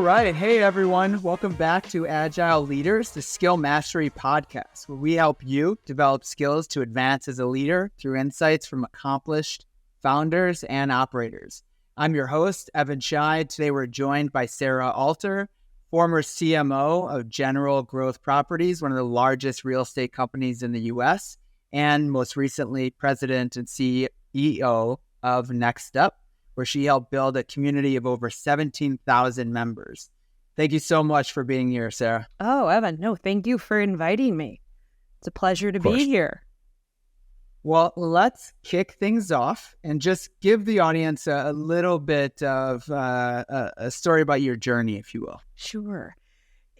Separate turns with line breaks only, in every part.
right. Hey, everyone. Welcome back to Agile Leaders, the skill mastery podcast, where we help you develop skills to advance as a leader through insights from accomplished founders and operators. I'm your host, Evan Scheid. Today, we're joined by Sarah Alter, former CMO of General Growth Properties, one of the largest real estate companies in the U.S., and most recently, president and CEO of Next Up, where she helped build a community of over 17,000 members. Thank you so much for being here, Sarah.
Oh, Evan, no, thank you for inviting me. It's a pleasure to be here.
Well, let's kick things off and just give the audience a little bit of a story about your journey, if you will.
Sure.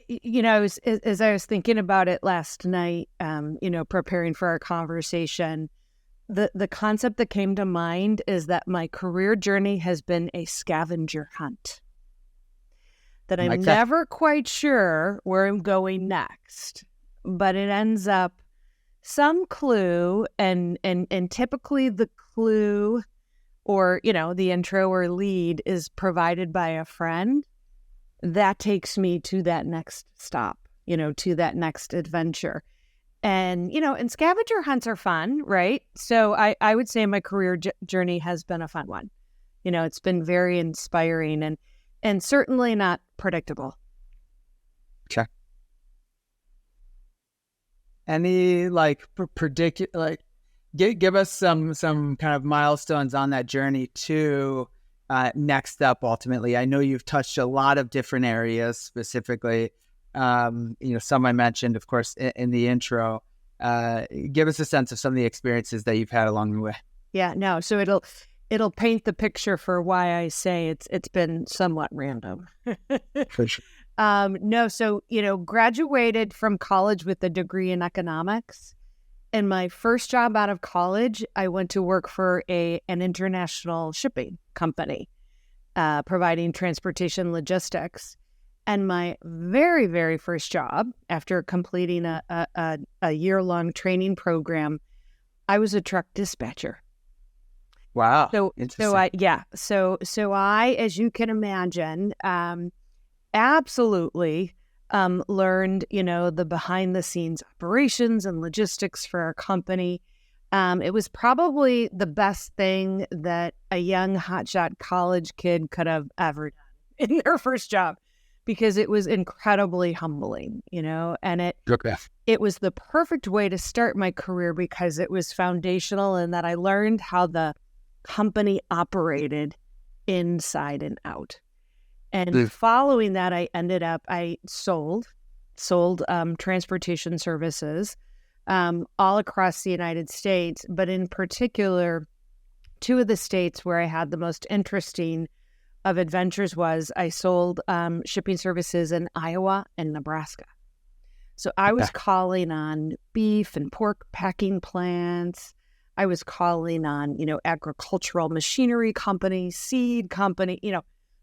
You know, as I was thinking about it last night, preparing for our conversation, the concept that came to mind is that my career journey has been a scavenger hunt. That I'm never quite sure where I'm going next, but it ends up some clue, and typically the clue or, the intro or lead is provided by a friend. That takes me to that next stop, to that next adventure. And, and scavenger hunts are fun, right? So I would say my career journey has been a fun one. It's been very inspiring and certainly not predictable.
Okay. Any give us some kind of milestones on that journey to Next Up ultimately. I know you've touched a lot of different areas specifically. Some I mentioned, of course, in the intro. Give us a sense of some of the experiences that you've had along the way.
Yeah, no. So it'll paint the picture for why I say it's been somewhat random.
For sure.
Graduated from college with a degree in economics. And my first job out of college, I went to work for an international shipping company, providing transportation logistics. And my very, very first job, after completing a year-long training program, I was a truck dispatcher.
Wow.
So I, as you can imagine, absolutely learned, the behind-the-scenes operations and logistics for our company. It was probably the best thing that a young hotshot college kid could have ever done in their first job, because it was incredibly humbling, and it was the perfect way to start my career because it was foundational in that I learned how the company operated inside and out. And following that, I sold transportation services all across the United States, but in particular, two of the states where I had the most interesting of adventures was I sold shipping services in Iowa and Nebraska. So I was calling on beef and pork packing plants. I was calling on, agricultural machinery companies, seed company,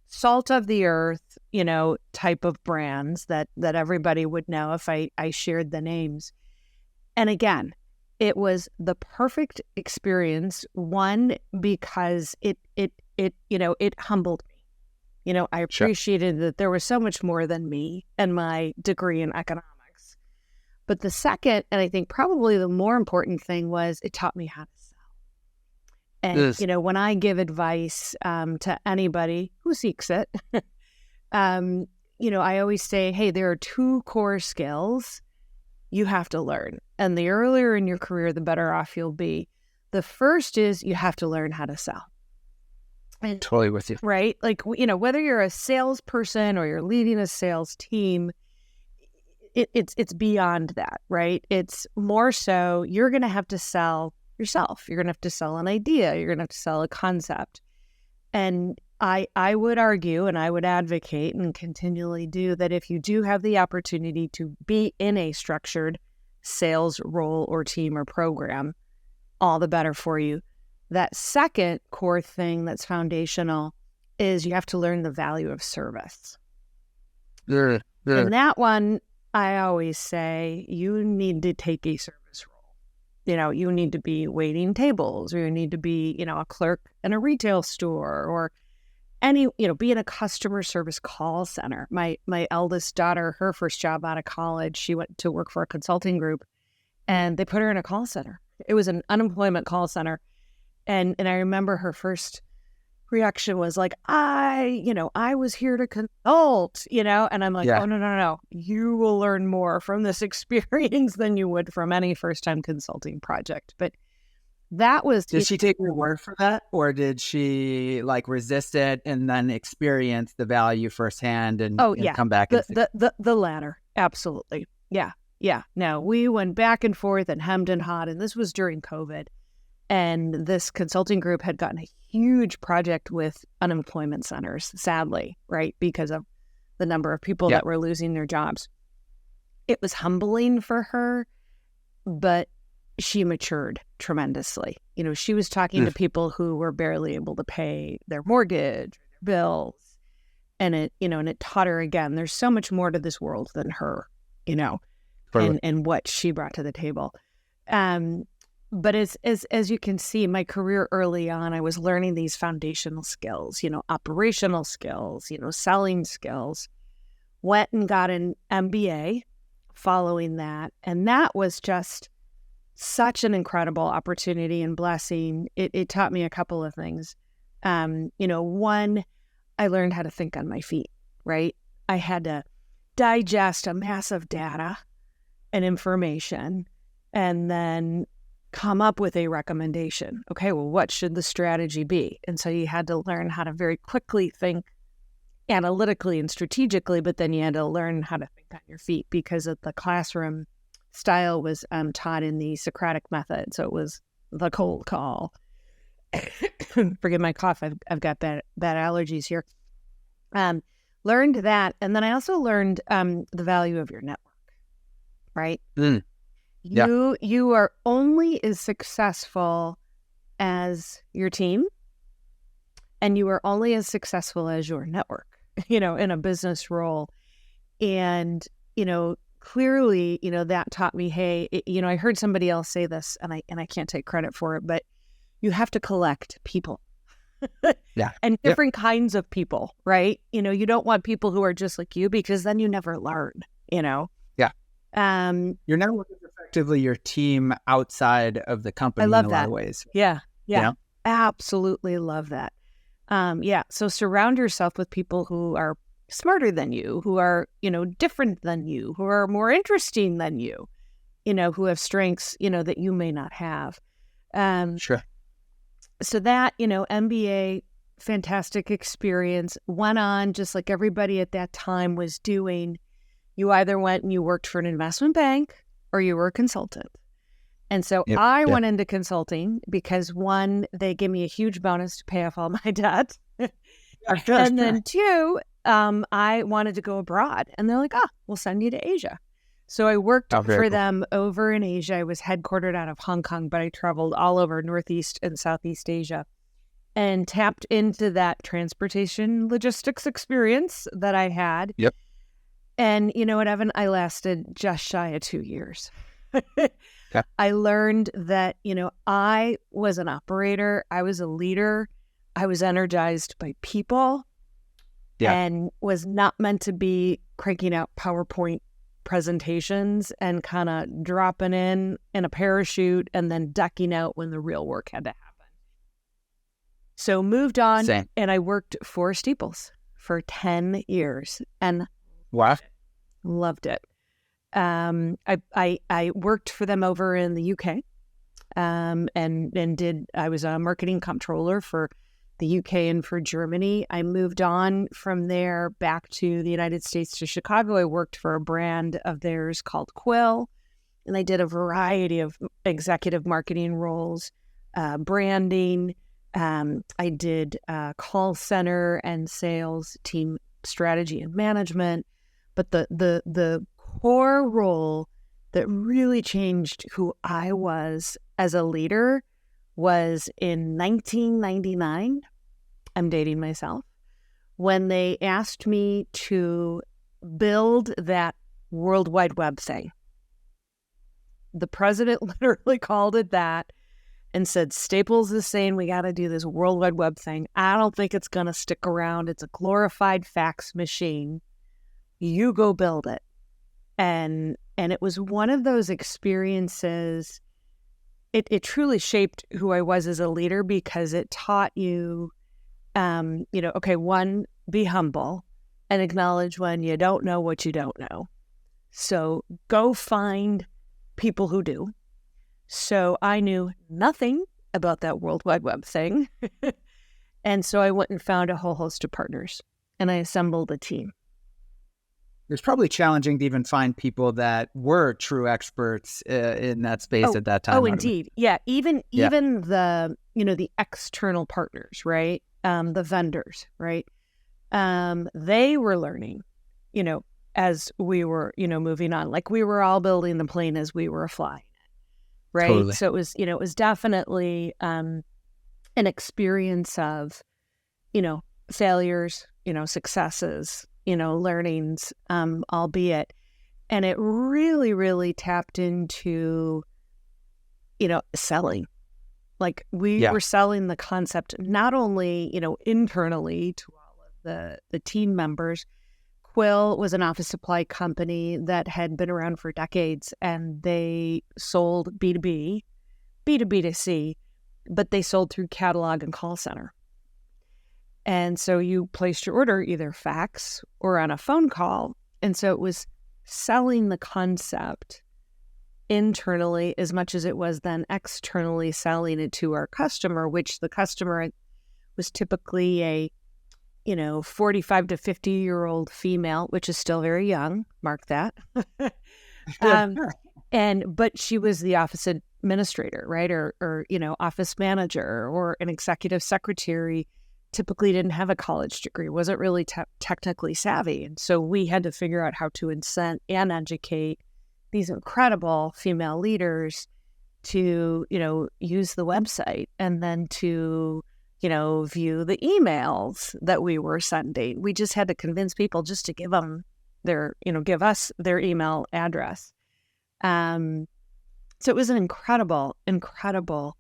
salt of the earth, type of brands that everybody would know if I shared the names. And again, it was the perfect experience. One, because it humbled me. I appreciated that there was so much more than me and my degree in economics. But the second, and I think probably the more important thing, was it taught me how to sell. And, when I give advice to anybody who seeks it, I always say, hey, there are two core skills you have to learn. And the earlier in your career, the better off you'll be. The first is you have to learn how to sell.
And, totally with you.
Right? Whether you're a salesperson or you're leading a sales team, it's beyond that, right? It's more so you're going to have to sell yourself. You're going to have to sell an idea. You're going to have to sell a concept. And I would argue and I would advocate and continually do that if you do have the opportunity to be in a structured sales role or team or program, all the better for you. That second core thing that's foundational is you have to learn the value of service. And that one, I always say, you need to take a service role. You need to be waiting tables, or you need to be, a clerk in a retail store, be in a customer service call center. My eldest daughter, her first job out of college, she went to work for a consulting group, and they put her in a call center. It was an unemployment call center. And I remember her first reaction was like, I was here to consult, and I'm like,
Yeah.
oh, no. You will learn more from this experience than you would from any first-time consulting project. But that was...
Did she take your word for that, or did she resist it and then experience the value firsthand and come back?
The latter. Absolutely. Yeah. No, we went back and forth and hemmed and hawed, and this was during COVID. And this consulting group had gotten a huge project with unemployment centers, sadly, right? Because of the number of people that were losing their jobs. It was humbling for her, but she matured tremendously. She was talking to people who were barely able to pay their mortgage, their bills. And it taught her again, there's so much more to this world than her, and what she brought to the table. But as you can see, my career early on, I was learning these foundational skills, operational skills, selling skills. Went and got an MBA following that. And that was just such an incredible opportunity and blessing. It taught me a couple of things. One, I learned how to think on my feet, right? I had to digest a massive data and information and then come up with a recommendation. Okay, well, what should the strategy be? And so you had to learn how to very quickly think analytically and strategically, but then you had to learn how to think on your feet because of the classroom style was taught in the Socratic method. So it was the cold call. Forgive my cough. I've got bad allergies here. Learned that. And then I also learned the value of your network, right? You are only as successful as your team, and you are only as successful as your network, in a business role. And, clearly, that taught me, hey, I heard somebody else say this, and I can't take credit for it, but you have to collect people. And different kinds of people, right? You don't want people who are just like you, because then you never learn,
Your network is effectively your team outside of the company.
I love
in a lot of ways.
Yeah. Absolutely love that. So surround yourself with people who are smarter than you, who are, different than you, who are more interesting than you, who have strengths, that you may not have.
Sure.
So that, MBA, fantastic experience, went on just like everybody at that time was doing. You either went and you worked for an investment bank or you were a consultant. And so I went into consulting because, one, they gave me a huge bonus to pay off all my debt. And then two, I wanted to go abroad. And they're like, we'll send you to Asia. So I worked for them over in Asia. I was headquartered out of Hong Kong, but I traveled all over Northeast and Southeast Asia and tapped into that transportation logistics experience that I had. And you know what, Evan? I lasted just shy of 2 years. I learned that, I was an operator. I was a leader. I was energized by people and was not meant to be cranking out PowerPoint presentations and kind of dropping in a parachute and then ducking out when the real work had to happen. So moved on. And I worked for Steeples for 10 years. And
wow.
Loved it. I worked for them over in the UK, I was a marketing comptroller for the UK and for Germany. I moved on from there back to the United States to Chicago. I worked for a brand of theirs called Quill, and I did a variety of executive marketing roles, branding. I did call center and sales team strategy and management. But the core role that really changed who I was as a leader was in 1999. I'm dating myself. When they asked me to build that World Wide Web thing. The president literally called it that. and said, Staples is saying we got to do this World Wide Web thing. I don't think it's going to stick around. It's a glorified fax machine. You go build it. And it was one of those experiences. It truly shaped who I was as a leader, because it taught you, okay, one, be humble and acknowledge when you don't know what you don't know. So go find people who do. So I knew nothing about that World Wide Web thing. And so I went and found a whole host of partners, and I assembled a team.
It's probably challenging to even find people that were true experts in that space at that time.
Oh, indeed. Yeah. Even the, the external partners, right? The vendors, right? They were learning, as we were, moving on. Like, we were all building the plane as we were flying it, right?
Totally.
So it was definitely an experience of, failures, successes, learnings, albeit. And it really, really tapped into, selling. Like, we were selling the concept not only, internally to all of the team members. Quill was an office supply company that had been around for decades, and they sold B2B, B2B2C, but they sold through catalog and call center. And so you placed your order either fax or on a phone call. And so it was selling the concept internally as much as it was then externally selling it to our customer, which the customer was typically a 45 to 50-year-old female, which is still very young. Mark that. But she was the office administrator, right? Or office manager or an executive secretary. Typically didn't have a college degree, wasn't really technically savvy. And so we had to figure out how to incent and educate these incredible female leaders to, use the website, and then to, view the emails that we were sending. We just had to convince people just to give them give us their email address. So it was an incredible, incredible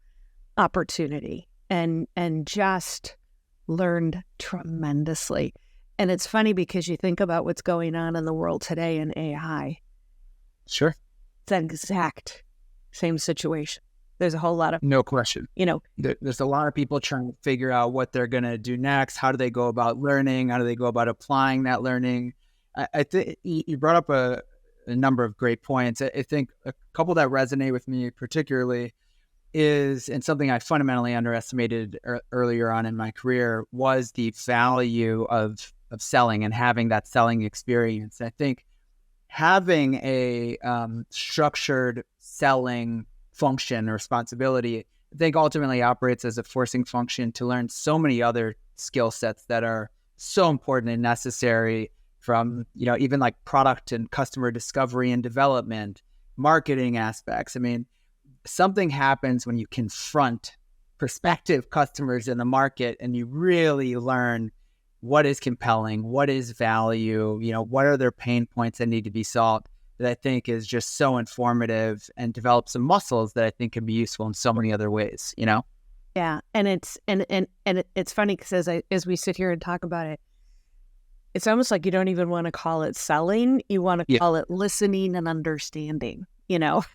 opportunity, and just learned tremendously. And it's funny because you think about what's going on in the world today in AI.
Sure.
It's an exact same situation. There's a whole lot of...
No question. There's a lot of people trying to figure out what they're going to do next. How do they go about learning? How do they go about applying that learning? I think you brought up a number of great points. I think a couple that resonate with me particularly is, and something I fundamentally underestimated earlier on in my career, was the value of selling and having that selling experience. I think having a structured selling function or responsibility, I think ultimately operates as a forcing function to learn so many other skill sets that are so important and necessary, from, even like product and customer discovery and development, marketing aspects. I mean, something happens when you confront prospective customers in the market and you really learn what is compelling, what is value, what are their pain points that need to be solved, that I think is just so informative, and develop some muscles that I think can be useful in so many other ways,
Yeah. And it's funny because as we sit here and talk about it, it's almost like you don't even want to call it selling. You want to call it listening and understanding,
Totally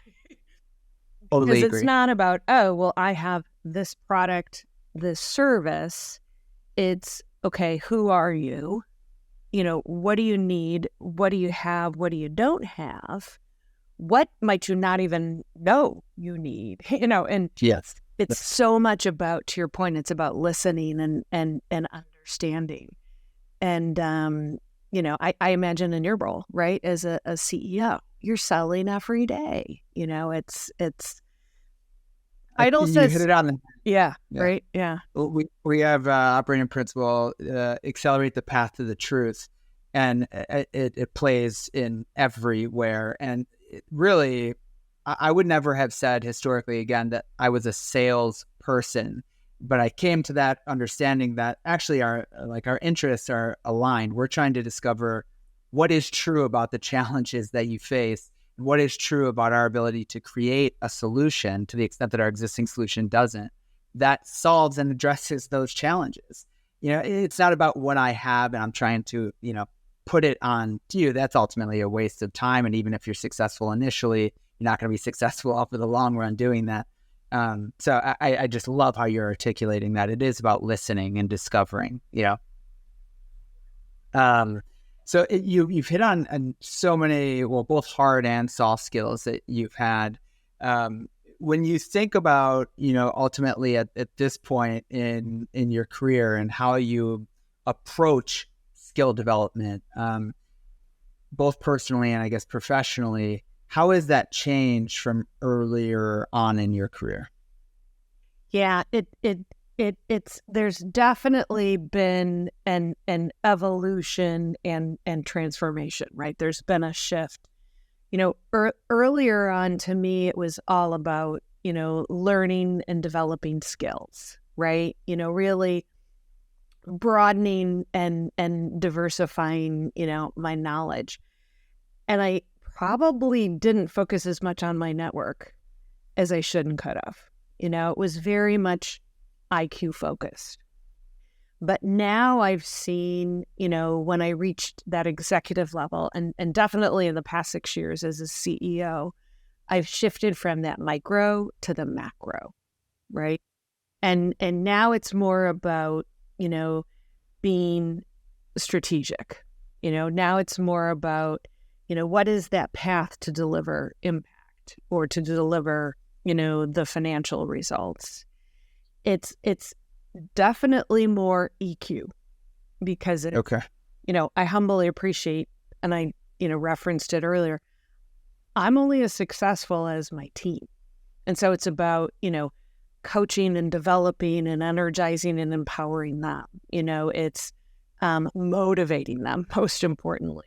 because
agree.
It's not about, oh, well, I have this product, this service. It's, okay, who are you? What do you need? What do you have? What do you don't have? What might you not even know you need? And
Yes,
it's so much about, to your point, it's about listening and understanding. And, I imagine in your role, right, as a CEO, you're selling every day. It's Idle says,
you hit it on the...
yeah, right, yeah.
We have operating principle, accelerate the path to the truth, and it plays in everywhere. And really, I would never have said historically, again, that I was a sales person, but I came to that understanding that actually our interests are aligned. We're trying to discover what is true about the challenges that you face, what is true about our ability to create a solution to the extent that our existing solution doesn't, that solves and addresses those challenges. It's not about what I have and I'm trying to, put it on to you. That's ultimately a waste of time. And even if you're successful initially, you're not going to be successful over the long run doing that. So I just love how you're articulating that. It is about listening and discovering, So you've hit on so many, well, both hard and soft skills that you've had. When you think about, ultimately at this point in your career and how you approach skill development, both personally and I guess professionally, how has that changed from earlier on in your career?
Yeah, it's there's definitely been an evolution and transformation, right? There's been a shift. Earlier on, to me, it was all about, learning and developing skills, right? Really broadening and diversifying, my knowledge. And I probably didn't focus as much on my network as I should and could have. It was very much IQ focused. But now I've seen, when I reached that executive level, and definitely in the past 6 years as a CEO, I've shifted from that micro to the macro, right? And now it's more about, being strategic. Now it's more about, what is that path to deliver impact or to deliver, the financial results. It's definitely more EQ because
Okay.
I humbly appreciate, and I, referenced it earlier, I'm only as successful as my team. And so it's about, coaching and developing and energizing and empowering them. It's motivating them, most importantly,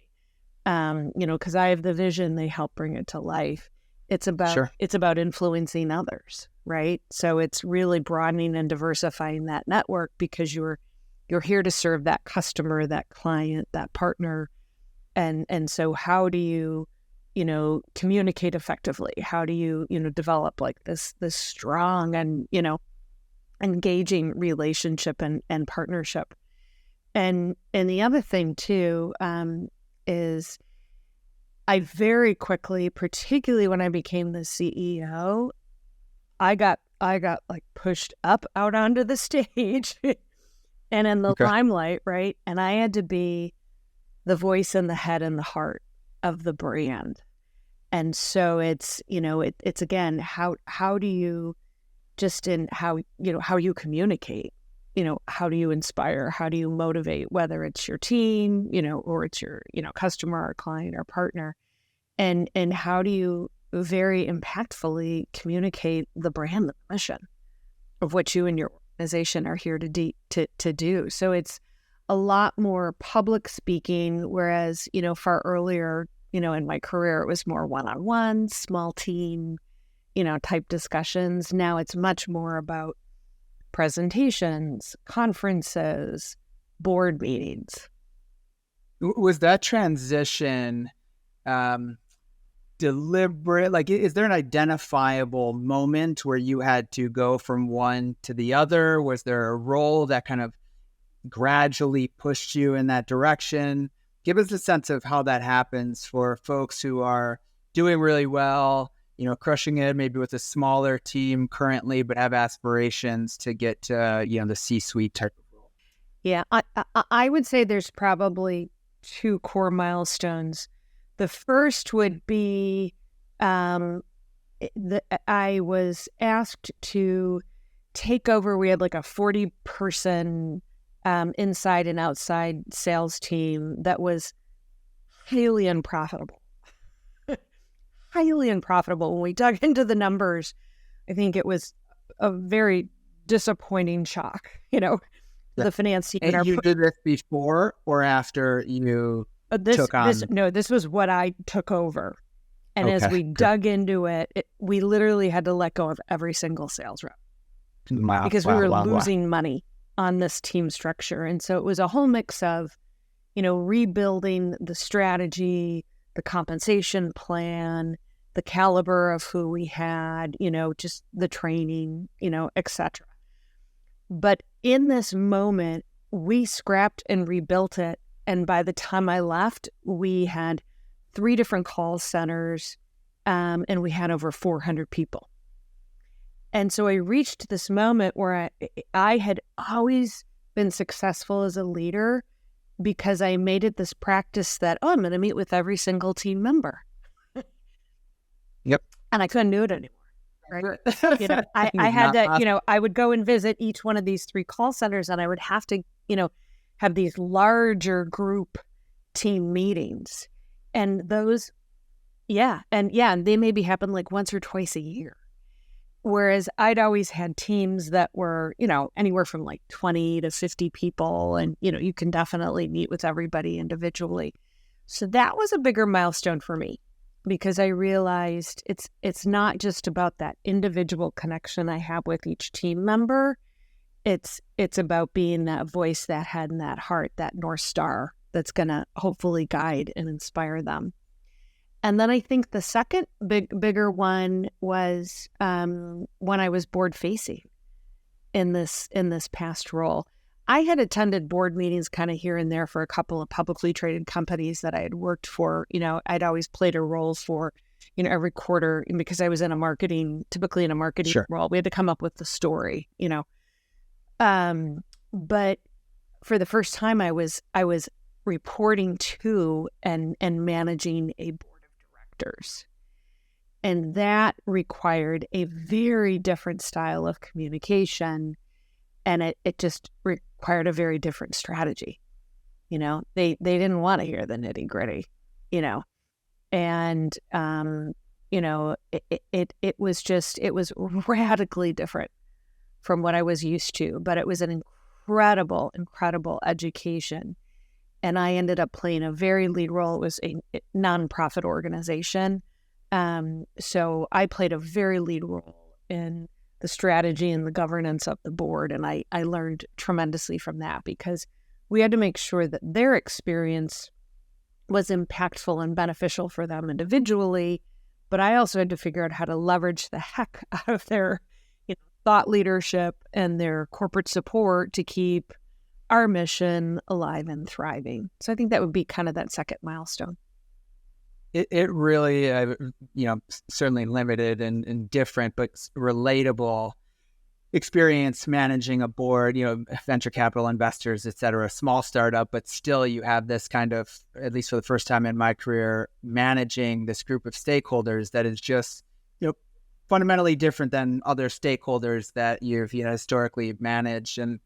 because I have the vision, they help bring it to life. It's about influencing others, right? So it's really broadening and diversifying that network because you're here to serve that customer, that client, that partner. And so how do you, communicate effectively? How do you, develop like this strong and, engaging relationship and partnership? And the other thing too, is I very quickly, particularly when I became the CEO, I got like pushed up out onto the stage and in the limelight, right? And I had to be the voice and the head and the heart of the brand. And so it's, it's again, how do you just in how you communicate, how do you inspire, how do you motivate, whether it's your team, or it's your, customer or client or partner, and how do you very impactfully communicate the brand, the mission of what you and your organization are here to do. So it's a lot more public speaking, whereas, far earlier, in my career, it was more one-on-one, small team, type discussions. Now it's much more about presentations, conferences, board meetings.
Was that transition deliberate? Like, is there an identifiable moment where you had to go from one to the other? Was there a role that kind of gradually pushed you in that direction? Give us a sense of how that happens for folks who are doing really well, crushing it maybe with a smaller team currently, but have aspirations to get to, the C-suite type of role.
Yeah, I would say there's probably 2 core milestones. The first would be I was asked to take over. We had like a 40-person inside and outside sales team that was highly unprofitable. Highly unprofitable. When we dug into the numbers, I think it was a very disappointing shock, the finance team.
And you did this before or after you took on?
This was what I took over. And as we dug into it, we literally had to let go of every single sales rep because we were losing money on this team structure. And so it was a whole mix of, rebuilding the strategy, the compensation plan, the caliber of who we had, just the training, etc. But in this moment, we scrapped and rebuilt it. And by the time I left, we had 3 different call centers, and we had over 400 people. And so I reached this moment where I had always been successful as a leader because I made it this practice that, I'm going to meet with every single team member.
Yep.
And I couldn't do it anymore. Right. I had to, I would go and visit each one of these 3 call centers, and I would have to, have these larger group team meetings. And those, and they maybe happen like once or twice a year. Whereas I'd always had teams that were, anywhere from like 20 to 50 people. And, you can definitely meet with everybody individually. So that was a bigger milestone for me, because I realized it's not just about that individual connection I have with each team member. It's about being that voice, that head, and that heart, that North Star that's going to hopefully guide and inspire them. And then I think the second bigger one was when I was board facing in this past role. I had attended board meetings kind of here and there for a couple of publicly traded companies that I had worked for. I'd always played a role for, every quarter, because I was typically in a marketing
Sure.
role. We had to come up with the story, But for the first time, I was reporting to and managing a board of directors. And that required a very different style of communication. And it just required a very different strategy. They didn't want to hear the nitty gritty, and, it was radically different from what I was used to, but it was an incredible education. And I ended up playing a very lead role. It was a nonprofit organization. So I played a very lead role in the strategy and the governance of the board. And I learned tremendously from that, because we had to make sure that their experience was impactful and beneficial for them individually. But I also had to figure out how to leverage the heck out of their thought leadership and their corporate support to keep our mission alive and thriving. So I think that would be kind of that second milestone.
It really, certainly limited and different, but relatable experience managing a board, venture capital investors, et cetera, small startup, but still you have this kind of, at least for the first time in my career, managing this group of stakeholders that is just, fundamentally different than other stakeholders that you've, historically managed. And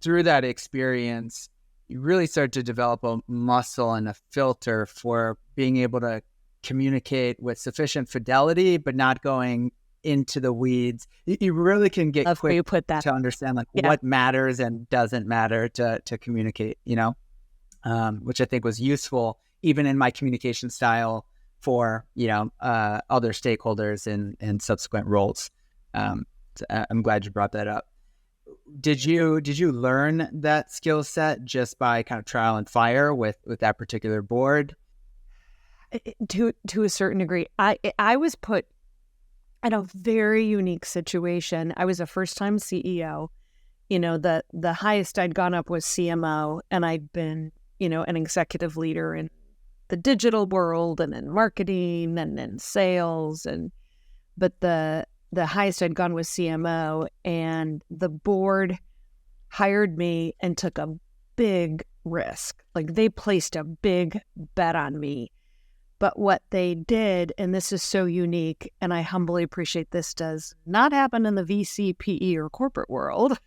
through that experience, you really start to develop a muscle and a filter for being able to communicate with sufficient fidelity, but not going into the weeds. You really can get quick to understand what matters and doesn't matter to communicate, which I think was useful even in my communication style for, other stakeholders in subsequent roles. So I'm glad you brought that up. Did you learn that skill set just by kind of trial and fire with that particular board?
To a certain degree. I was put in a very unique situation. I was a first-time CEO. The highest I'd gone up was CMO, and I'd been, an executive leader in the digital world and in marketing and in sales. But the highest I'd gone was CMO, and the board hired me and took a big risk. They placed a big bet on me. But what they did, and this is so unique, and I humbly appreciate this does not happen in the VC, PE, or corporate world,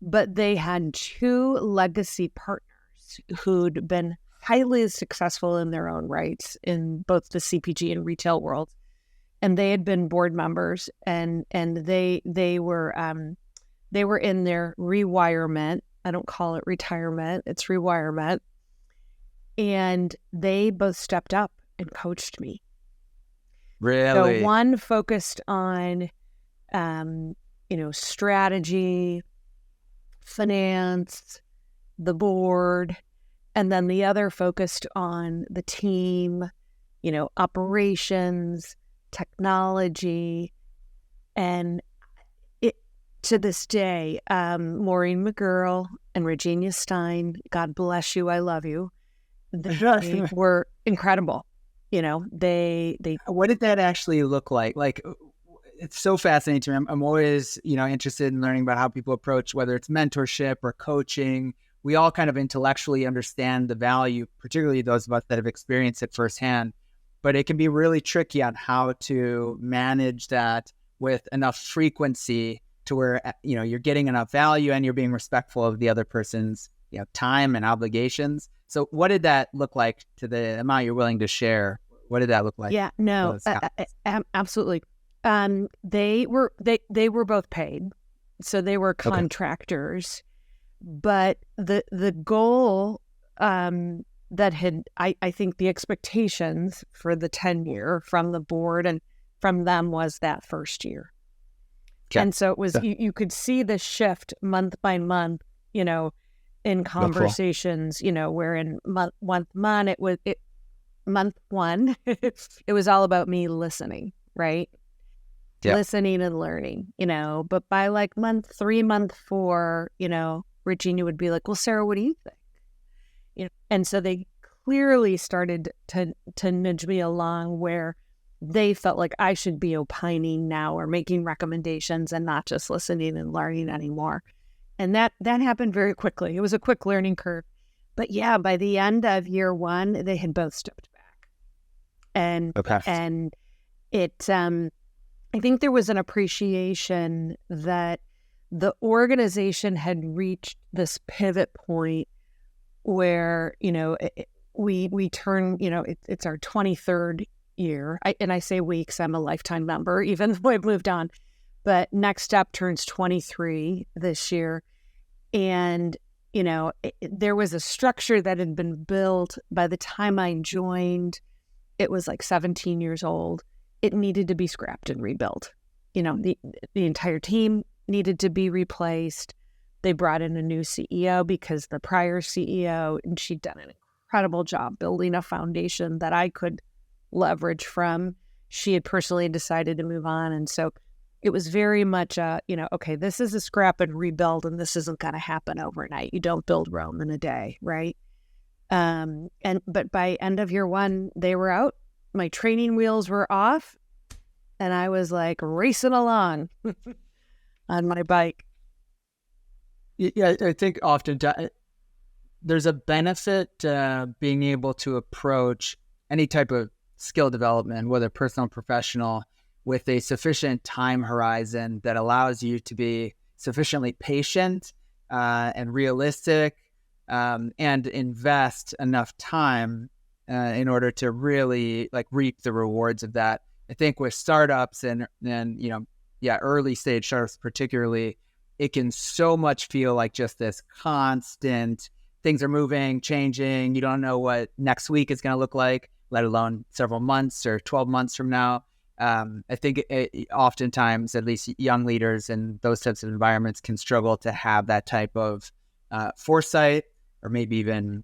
but they had 2 legacy partners who'd been highly successful in their own rights in both the CPG and retail world. And they had been board members, and they were in their rewirement. I don't call it retirement, it's rewirement. And they both stepped up and coached me.
Really?
So one focused on, strategy, finance, the board, And then the other focused on the team, operations, technology. And to this day, Maureen McGurl and Regina Stein, God bless you, I love you. They were incredible. They.
What did that actually look like? Like, it's so fascinating to me. I'm always, interested in learning about how people approach, whether it's mentorship or coaching. We all kind of intellectually understand the value, particularly those of us that have experienced it firsthand. But it can be really tricky on how to manage that with enough frequency to where, you're getting enough value and you're being respectful of the other person's, time and obligations. So what did that look like to the amount you're willing to share? What did that look like?
Yeah, no, absolutely. They were both paid, so they were contractors. Okay. But the goal that had, I think the expectations for the tenure from the board and from them was that first year. Okay. And so it was, you could see the shift month by month, in conversations, where in month one, it was all about me listening, right? Yeah. Listening and learning, but by like month 3, month 4, Regina would be like, well, Sarah, what do you think? And so they clearly started to nudge me along where they felt like I should be opining now or making recommendations and not just listening and learning anymore. And that happened very quickly. It was a quick learning curve. But yeah, by the end of year 1, they had both stepped back. And it, I think there was an appreciation that the organization had reached this pivot point where, we turn, it's our 23rd year. I say we because I'm a lifetime member, even though I've moved on. But Next Step turns 23 this year. And, there was a structure that had been built by the time I joined. It was like 17 years old. It needed to be scrapped and rebuilt. The entire team needed to be replaced. They brought in a new CEO because the prior CEO, and she'd done an incredible job building a foundation that I could leverage from. She had personally decided to move on. And so it was very much okay, this is a scrap and rebuild, and this isn't going to happen overnight. You don't build Rome in a day, right? But by end of year 1, they were out. My training wheels were off, and I was like racing along on my bike.
Yeah, I think often there's a benefit being able to approach any type of skill development, whether personal or professional, with a sufficient time horizon that allows you to be sufficiently patient and realistic and invest enough time in order to really reap the rewards of that. I think with startups and early stage startups particularly, it can so much feel like just this constant, things are moving, changing. You don't know what next week is going to look like, let alone several months or 12 months from now. I think oftentimes, at least young leaders in those types of environments can struggle to have that type of foresight or maybe even,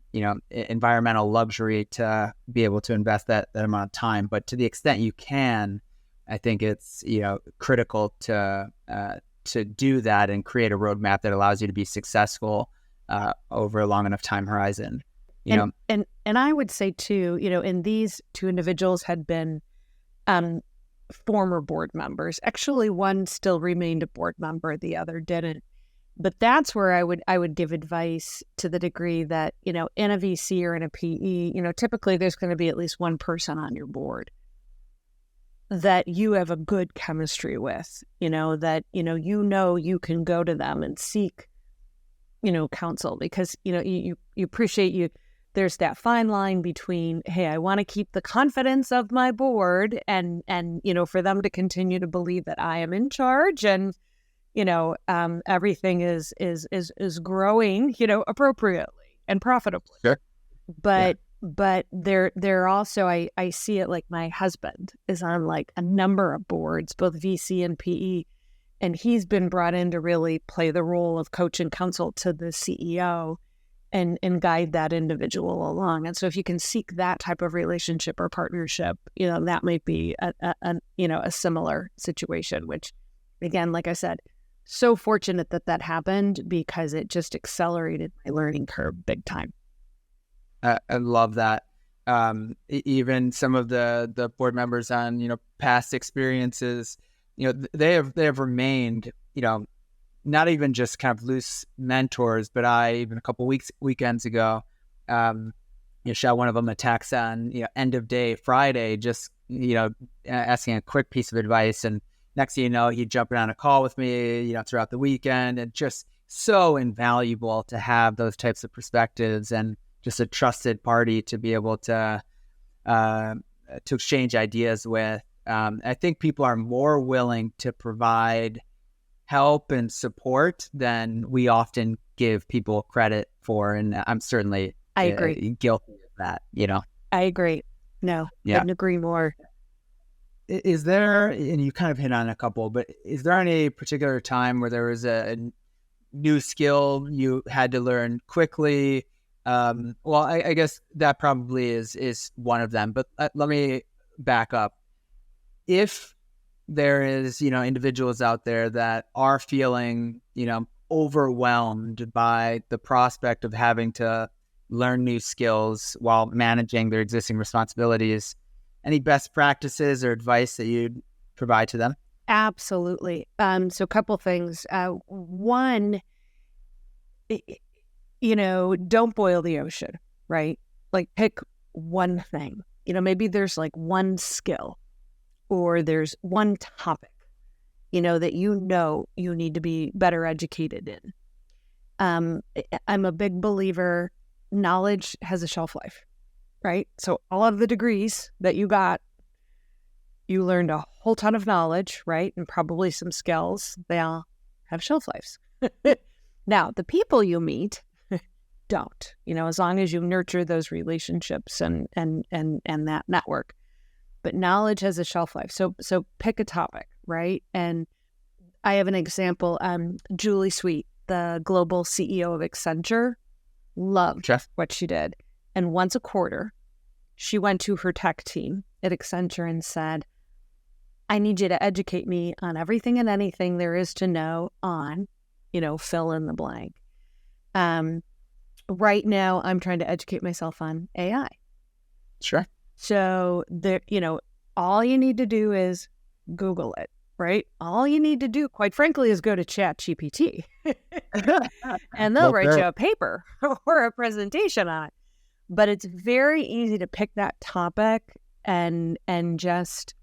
environmental luxury to be able to invest that amount of time. But to the extent you can, I think it's, critical to do that and create a roadmap that allows you to be successful over a long enough time horizon.
And I would say too, and these two individuals had been former board members. Actually, one still remained a board member, the other didn't. But that's where I would give advice to the degree that, in a VC or in a PE, typically there's going to be at least one person on your board that you have a good chemistry with, that, you can go to them and seek, counsel because, you appreciate there's that fine line between, hey, I want to keep the confidence of my board and for them to continue to believe that I am in charge and, everything is growing, appropriately and profitably.
Sure.
But they're also, I see it like my husband is on like a number of boards, both VC and PE, and he's been brought in to really play the role of coach and counsel to the CEO. and guide that individual along. And so if you can seek that type of relationship or partnership, that might be a similar situation, which, again, like I said, so fortunate that happened because it just accelerated my learning curve big time.
I love that. Even some of the board members on, past experiences, they have remained, not even just kind of loose mentors, but even a couple weekends ago, shot one of them a text on, end of day Friday, just, asking a quick piece of advice. And next thing you know, he'd jump on a call with me, throughout the weekend, and just so invaluable to have those types of perspectives and just a trusted party to be able to exchange ideas with. I think people are more willing to provide help and support than we often give people credit for. And I'm certainly
I agree.
Guilty of that,
I agree. No,
yeah.
Couldn't agree more.
Is there, and you kind of hit on a couple, but is there any particular time where there was a new skill you had to learn quickly? Well, I guess that probably is one of them, but let me back up. If there is, individuals out there that are feeling, overwhelmed by the prospect of having to learn new skills while managing their existing responsibilities, any best practices or advice that you'd provide to them?
Absolutely. So a couple things. One, don't boil the ocean, right? Like pick one thing. Maybe there's like one skill or there's one topic, that you need to be better educated in. I'm a big believer, knowledge has a shelf life, right? So all of the degrees that you got, you learned a whole ton of knowledge, right? And probably some skills. They all have shelf lives. Now, the people you meet don't, as long as you nurture those relationships and that network. But knowledge has a shelf life. So pick a topic, right? And I have an example. Julie Sweet, the global CEO of Accenture, loved what she did. And once a quarter, she went to her tech team at Accenture and said, I need you to educate me on everything and anything there is to know on, fill in the blank. Right now, I'm trying to educate myself on AI.
Sure.
So, all you need to do is Google it, right? All you need to do, quite frankly, is go to ChatGPT. And they'll write you a paper or a presentation on it. But it's very easy to pick that topic and just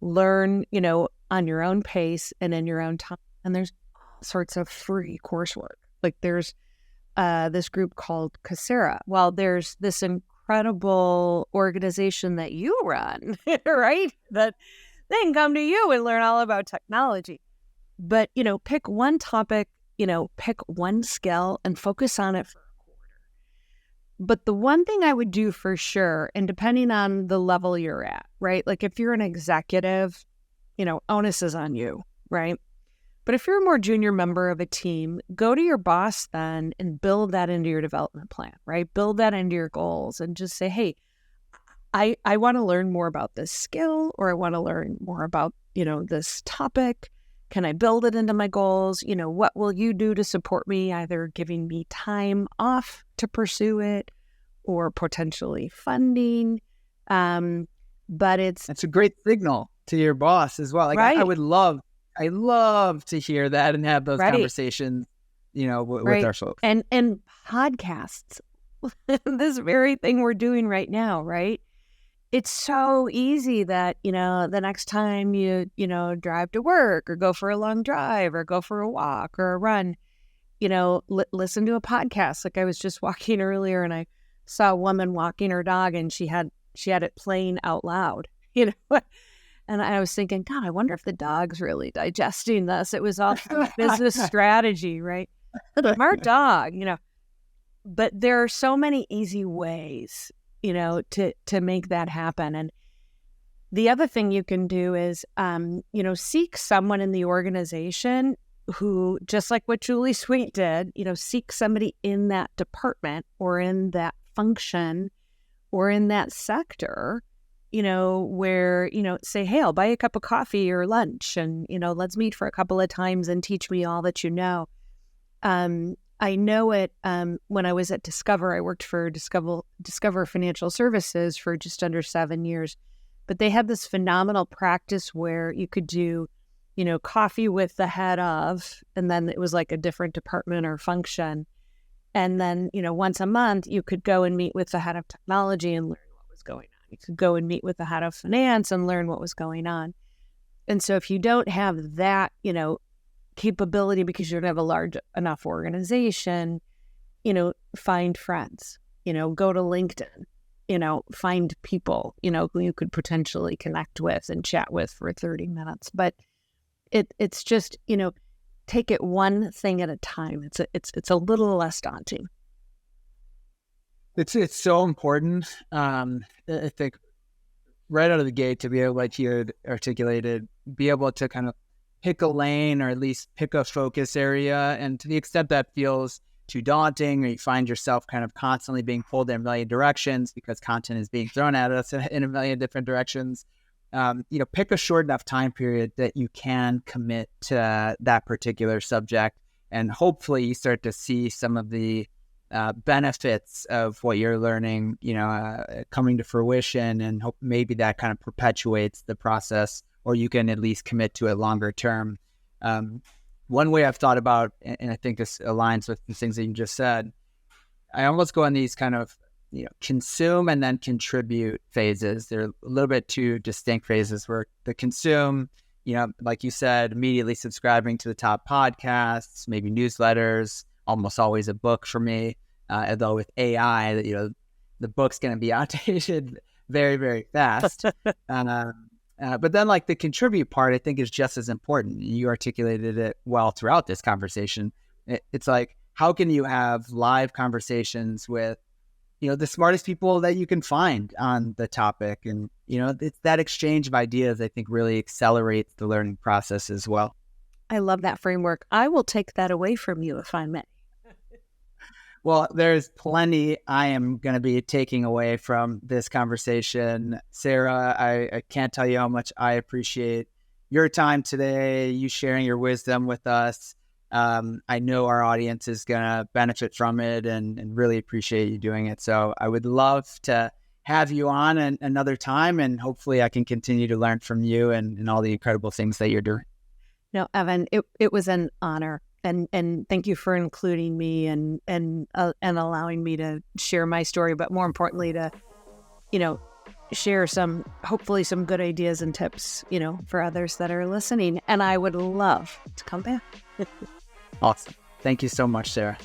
learn, on your own pace and in your own time. And there's all sorts of free coursework. Like there's this group called Coursera. Well, there's this incredible organization that you run, right? That they can come to you and learn all about technology. But, pick one topic, pick one skill and focus on it for a quarter. But the one thing I would do for sure, and depending on the level you're at, right? Like if you're an executive, onus is on you, right? But if you're a more junior member of a team, go to your boss then and build that into your development plan, right? Build that into your goals and just say, hey, I want to learn more about this skill, or I want to learn more about, this topic. Can I build it into my goals? What will you do to support me, either giving me time off to pursue it or potentially funding? But that's
a great signal to your boss as well. Like
right.
I love to hear that and have those conversations, with our folks.
And podcasts, this very thing we're doing right now, right? It's so easy that, the next time you drive to work or go for a long drive or go for a walk or a run, listen to a podcast. Like I was just walking earlier and I saw a woman walking her dog and she had it playing out loud, And I was thinking, God, I wonder if the dog's really digesting this. It was all business strategy, right? Smart dog, But there are so many easy ways, to make that happen. And the other thing you can do is, seek someone in the organization who, just like what Julie Sweet did, seek somebody in that department or in that function or in that sector, where, say, hey, I'll buy you a cup of coffee or lunch and, let's meet for a couple of times and teach me all that you know. I know it when I was at Discover. I worked for Discover Financial Services for just under 7 years. But they had this phenomenal practice where you could do, coffee with the head of, and then it was like a different department or function. And then, once a month, you could go and meet with the head of technology and learn what was going on. You could go and meet with the head of finance and learn what was going on. And so if you don't have that, capability because you don't have a large enough organization, find friends, go to LinkedIn, find people, who you could potentially connect with and chat with for 30 minutes. But it's just, take it one thing at a time. It's a little less daunting.
It's so important. I think right out of the gate to be able, like you had articulated, be able to kind of pick a lane or at least pick a focus area. And to the extent that feels too daunting or you find yourself kind of constantly being pulled in a million directions because content is being thrown at us in a million different directions, pick a short enough time period that you can commit to that particular subject. And hopefully you start to see some of the benefits of what you're learning, coming to fruition, and hope maybe that kind of perpetuates the process, or you can at least commit to it longer term. One way I've thought about, and I think this aligns with the things that you just said, I almost go on these kind of, consume and then contribute phases. They're a little bit two distinct phases where the consume, like you said, immediately subscribing to the top podcasts, maybe newsletters, almost always a book for me. Although with AI, the book's going to be outdated very, very fast. But then like the contribute part, I think is just as important. You articulated it well throughout this conversation. It's like, how can you have live conversations with, the smartest people that you can find on the topic? And, it's that exchange of ideas, I think, really accelerates the learning process as well.
I love that framework. I will take that away from you if I may.
Well, there's plenty I am going to be taking away from this conversation. Sarah, I can't tell you how much I appreciate your time today, you sharing your wisdom with us. I know our audience is going to benefit from it and really appreciate you doing it. So I would love to have you on another time, and hopefully I can continue to learn from you and all the incredible things that you're doing.
No, Evan, it was an honor. And thank you for including me and allowing me to share my story, but more importantly to, share hopefully some good ideas and tips, for others that are listening. And I would love to come back.
Awesome. Thank you so much, Sarah.